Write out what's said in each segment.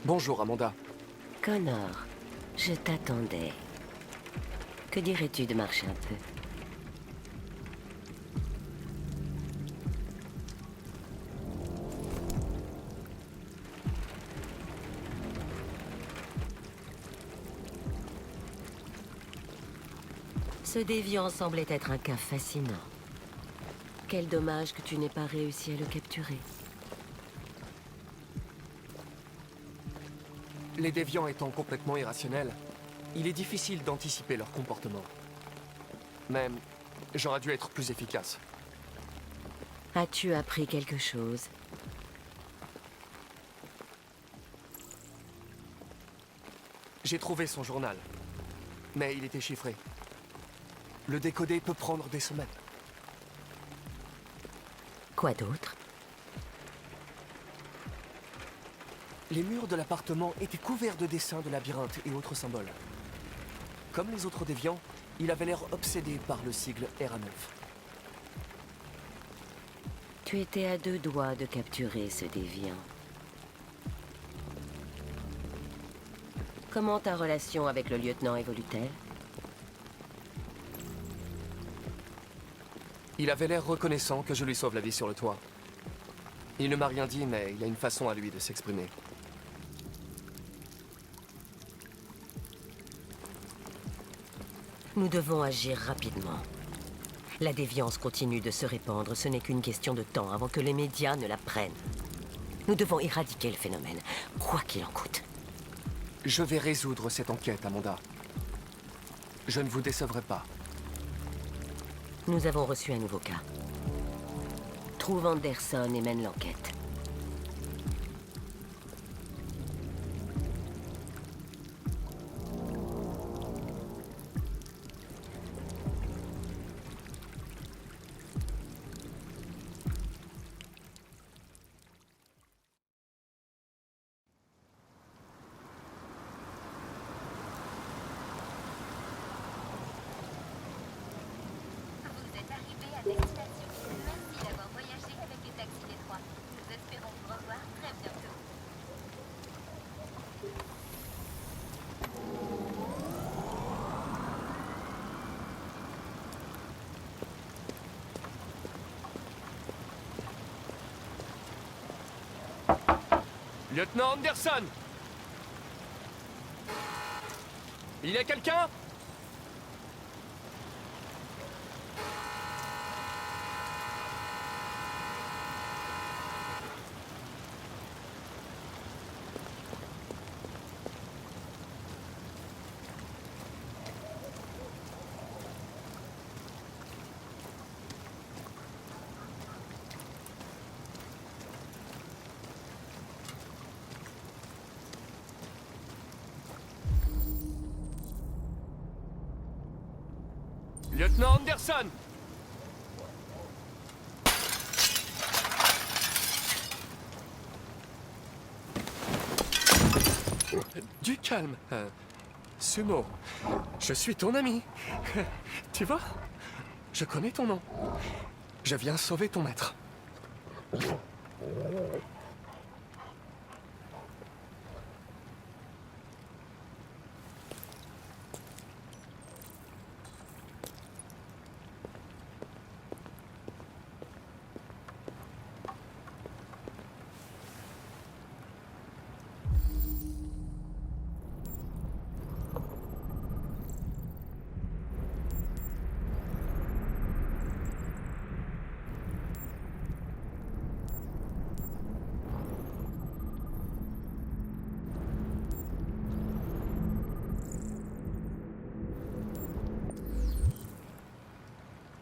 Bonjour, Amanda. Connor, je t'attendais. Que dirais-tu de marcher un peu? Ce déviant semblait être un cas fascinant. Quel dommage que tu n'aies pas réussi à le capturer. Les déviants étant complètement irrationnels, il est difficile d'anticiper leur comportement. Même, j'aurais dû être plus efficace. As-tu appris quelque chose? J'ai trouvé son journal, mais il était chiffré. Le décoder peut prendre des semaines. Quoi d'autre? Les murs de l'appartement étaient couverts de dessins de labyrinthes et autres symboles. Comme les autres déviants, il avait l'air obsédé par le sigle RA9. Tu étais à 2 doigts de capturer ce déviant. Comment ta relation avec le lieutenant évolue-t-elle? Il avait l'air reconnaissant que je lui sauve la vie sur le toit. Il ne m'a rien dit, mais il a une façon à lui de s'exprimer. Nous devons agir rapidement. La déviance continue de se répandre. Ce n'est qu'une question de temps avant que les médias ne la prennent. Nous devons éradiquer le phénomène, quoi qu'il en coûte. Je vais résoudre cette enquête, Amanda. Je ne vous décevrai pas. Nous avons reçu un nouveau cas. Trouve Anderson et mène l'enquête. Vous êtes arrivé à destination. Merci d'avoir voyagé avec les taxis détroits. Nous espérons vous revoir très bientôt. Lieutenant Anderson! Il y a quelqu'un? Lieutenant Anderson! Du calme. Sumo, je suis ton ami. Tu vois? Je connais ton nom. Je viens sauver ton maître.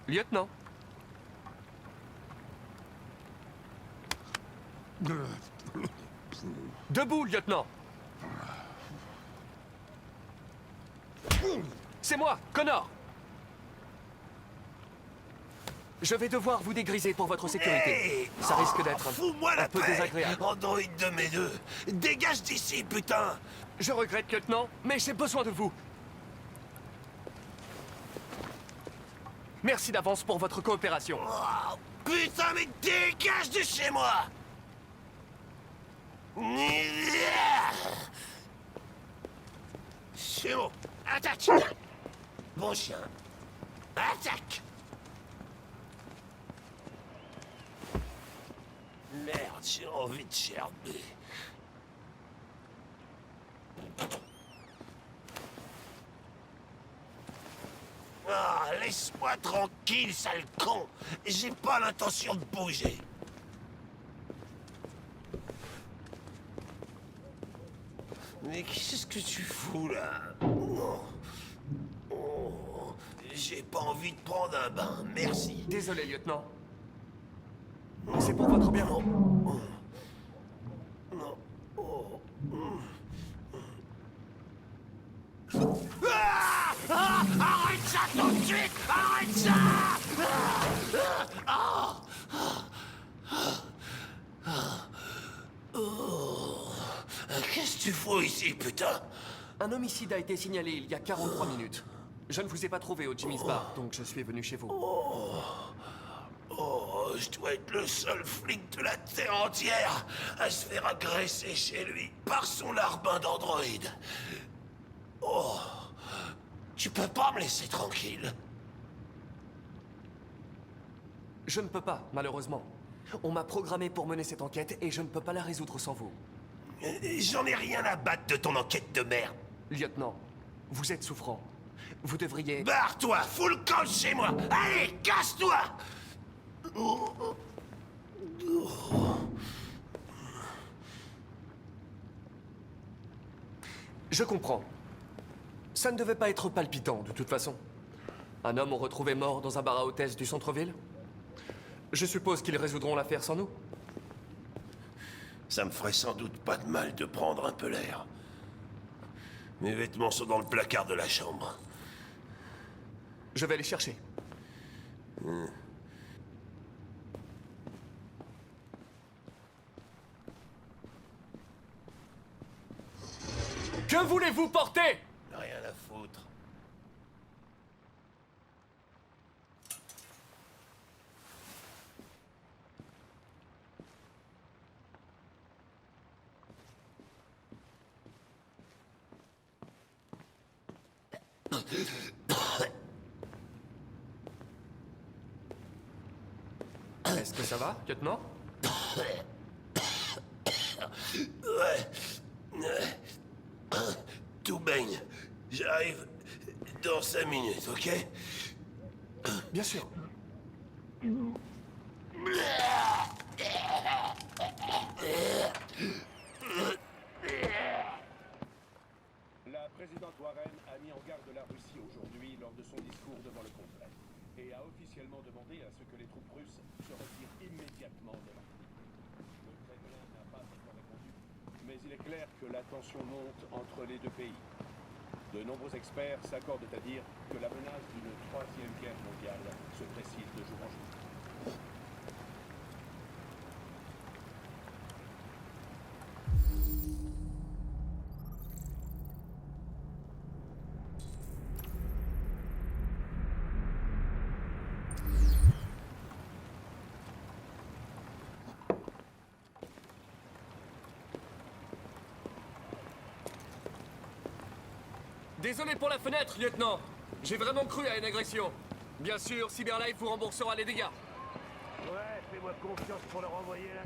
Lieutenant. Debout, lieutenant. C'est moi, Connor. Je vais devoir vous dégriser pour votre sécurité. Hey, Ça risque d'être fous-moi la un peu paix, désagréable. androïde de mes deux. Dégage d'ici, putain. Je regrette, lieutenant, mais j'ai besoin de vous. Merci d'avance pour votre coopération. Oh, putain, mais dégage de chez moi. Sumo, attaque! Bon chien, attaque! Merde, j'ai envie de gerber. Ah, laisse-moi tranquille, sale con! J'ai pas l'intention de bouger. Mais qu'est-ce que tu fous là? Oh, j'ai pas envie de prendre un bain, merci. Désolé, lieutenant. C'est pour votre bien. Ah, ah, arrête ça tout de suite! Arrête ça! Qu'est-ce que tu fous ici, putain? Un homicide a été signalé il y a 43 minutes. Je ne vous ai pas trouvé au Jimmy's Bar, donc je suis venu chez vous. Oh, je dois être le seul flic de la Terre entière à se faire agresser chez lui par son larbin d'androïde. Oh, tu peux pas me laisser tranquille. Je ne peux pas, malheureusement. On m'a programmé pour mener cette enquête et je ne peux pas la résoudre sans vous. J'en ai rien à battre de ton enquête de merde. Lieutenant, vous êtes souffrant. Vous devriez... Barre-toi, fous le camp de chez moi. Allez, casse-toi. Je comprends. Ça ne devait pas être palpitant, de toute façon. Un homme retrouvé mort dans un bar à hôtesse du centre-ville. Je suppose qu'ils résoudront l'affaire sans nous. Ça me ferait sans doute pas de mal de prendre un peu l'air. Mes vêtements sont dans le placard de la chambre. Je vais les chercher. Que voulez-vous porter? Rien à foutre. Est-ce que ça va, lieutenant? Tout baigne. J'arrive dans 5 minutes, ok? Bien sûr. La présidente Warren a mis en garde la Russie aujourd'hui lors de son discours devant le Congrès et a officiellement demandé à ce que les troupes russes se retirent immédiatement de la ville. Le Kremlin n'a pas encore répondu, mais il est clair que la tension monte entre les deux pays. De nombreux experts s'accordent à dire que la menace d'une troisième guerre mondiale se précise de jour en jour. Désolé pour la fenêtre, lieutenant. J'ai vraiment cru à une agression. Bien sûr, Cyberlife vous remboursera les dégâts. Ouais, fais-moi confiance pour le renvoyer là.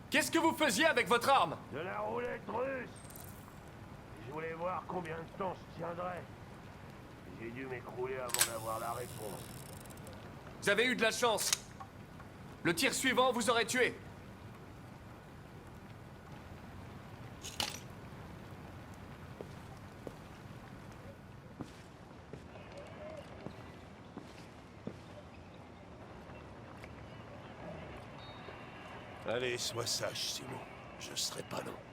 Qu'est-ce que vous faisiez avec votre arme? De la roulette russe. Je voulais voir combien de temps je tiendrais. J'ai dû m'écrouler avant d'avoir la réponse. Vous avez eu de la chance. Le tir suivant vous aurait tué. Allez, sois sage, Simon. Je serai pas long.